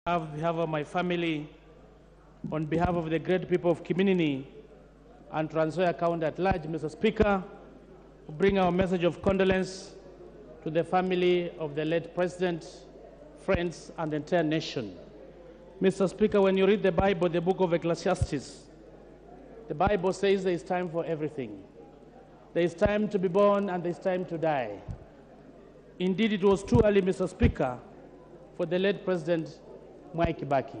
On behalf of my family, on behalf of the great people of Kiminini and Trans Nzoia County at large, Mr. Speaker, we bring our message of condolence to the family of the late President, friends, and the entire nation. Mr. Speaker, when you read the Bible, the book of Ecclesiastes, the Bible says there is time for everything. There is time to be born and there is time to die. Indeed, it was too early, Mr. Speaker, for the late President Mwai Kibaki.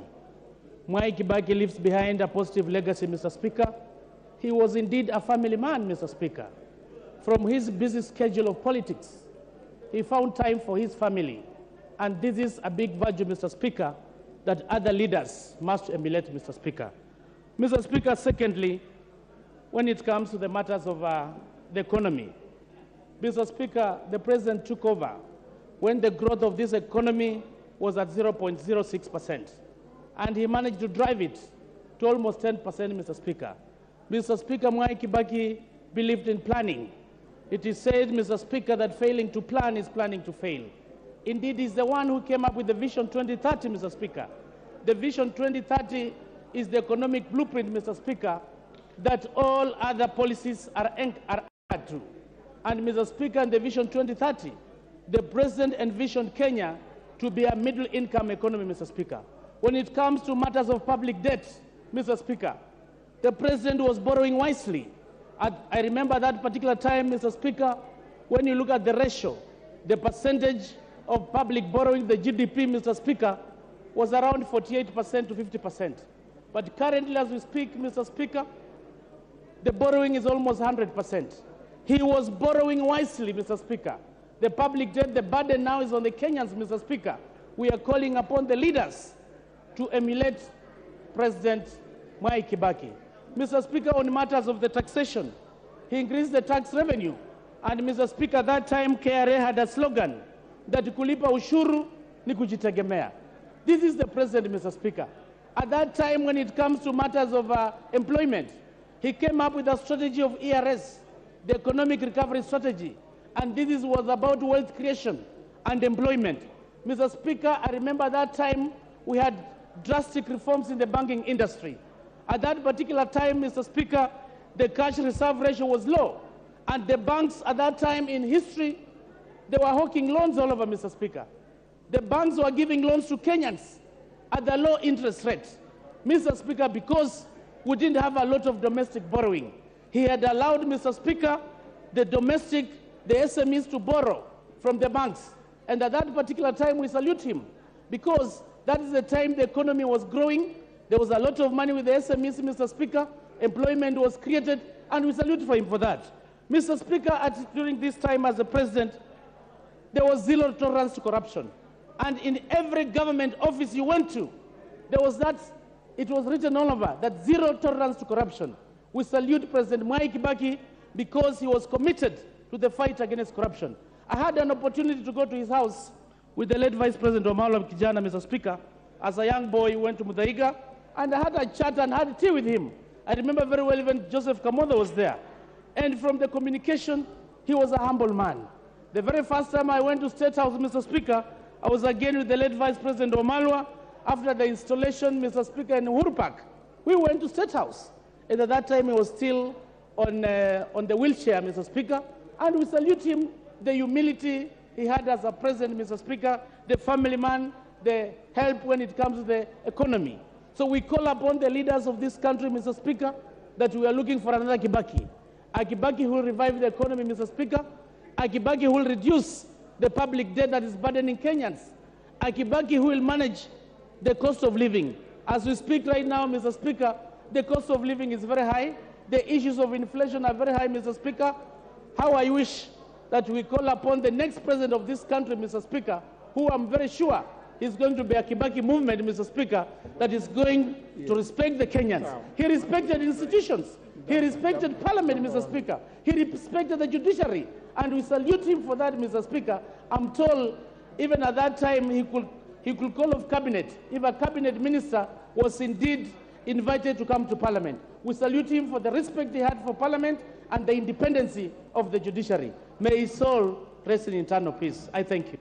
Mwai Kibaki leaves behind a positive legacy, Mr. Speaker. He was indeed a family man, Mr. Speaker. From his busy schedule of politics, he found time for his family. And this is a big virtue, Mr. Speaker, that other leaders must emulate, Mr. Speaker. Mr. Speaker, secondly, when it comes to the matters of the economy, Mr. Speaker, the President took over when the growth of this economy was at 0.06%. And he managed to drive it to almost 10%, Mr. Speaker. Mr. Speaker, Mwai Kibaki believed in planning. It is said, Mr. Speaker, that failing to plan is planning to fail. Indeed, he's the one who came up with the Vision 2030, Mr. Speaker. The Vision 2030 is the economic blueprint, Mr. Speaker, that all other policies are anchored to. And, Mr. Speaker, in the Vision 2030, the President envisioned Kenya to be a middle-income economy, Mr. Speaker. When it comes to matters of public debt, Mr. Speaker, the President was borrowing wisely. I remember that particular time, Mr. Speaker, when you look at the ratio, the percentage of public borrowing, the GDP, Mr. Speaker, was around 48% to 50%. But currently, as we speak, Mr. Speaker, the borrowing is almost 100%. He was borrowing wisely, Mr. Speaker. The public debt, the burden now is on the Kenyans, Mr. Speaker. We are calling upon the leaders to emulate President Mwai Kibaki. Mr. Speaker, on matters of the taxation, he increased the tax revenue. And, Mr. Speaker, that time KRA had a slogan that kulipa ushuru ni kujitegemea. This is the President, Mr. Speaker. At that time, when it comes to matters of employment, he came up with a strategy of ERS, the Economic Recovery Strategy. And this was about wealth creation and employment. Mr. Speaker, I remember that time we had drastic reforms in the banking industry. At that particular time, Mr. Speaker, the cash reserve ratio was low. And the banks at that time in history, they were hawking loans all over, Mr. Speaker. The banks were giving loans to Kenyans at the low interest rate. Mr. Speaker, because we didn't have a lot of domestic borrowing, he had allowed, Mr. Speaker, the SMEs to borrow from the banks. And at that particular time, we salute him because that is the time the economy was growing. There was a lot of money with the SMEs, Mr. Speaker. Employment was created, and we salute for him for that. Mr. Speaker, during this time as the President, there was zero tolerance to corruption. And in every government office you went to, there was that, it was written all over, that zero tolerance to corruption. We salute President Mwai Kibaki because he was committed to the fight against corruption. I had an opportunity to go to his house with the late Vice President Wamalwa Kijana, Mr. Speaker. As a young boy, he went to Muthaiga, and I had a chat and had tea with him. I remember very well even Joseph Kamotho was there. And from the communication, he was a humble man. The very first time I went to State House, Mr. Speaker, I was again with the late Vice President Wamalwa. After the installation, Mr. Speaker, in Uhuru Park, we went to State House. And at that time, he was still on the wheelchair, Mr. Speaker. And we salute him, the humility he had as a president, Mr. Speaker, the family man, the help when it comes to the economy. So we call upon the leaders of this country, Mr. Speaker, that we are looking for another Kibaki. A Kibaki who will revive the economy, Mr. Speaker. A Kibaki who will reduce the public debt that is burdening Kenyans. A Kibaki who will manage the cost of living. As we speak right now, Mr. Speaker, the cost of living is very high. The issues of inflation are very high, Mr. Speaker. How I wish that we call upon the next president of this country, Mr. Speaker, who I'm very sure is going to be a Kibaki movement, Mr. Speaker, that is going to respect the Kenyans. He respected institutions. He respected Parliament, Mr. Speaker. He respected the judiciary. And we salute him for that, Mr. Speaker. I'm told even at that time he could call off cabinet if a cabinet minister was indeed invited to come to Parliament. We salute him for the respect he had for Parliament and the independency of the judiciary. May his soul rest in eternal peace. I thank you.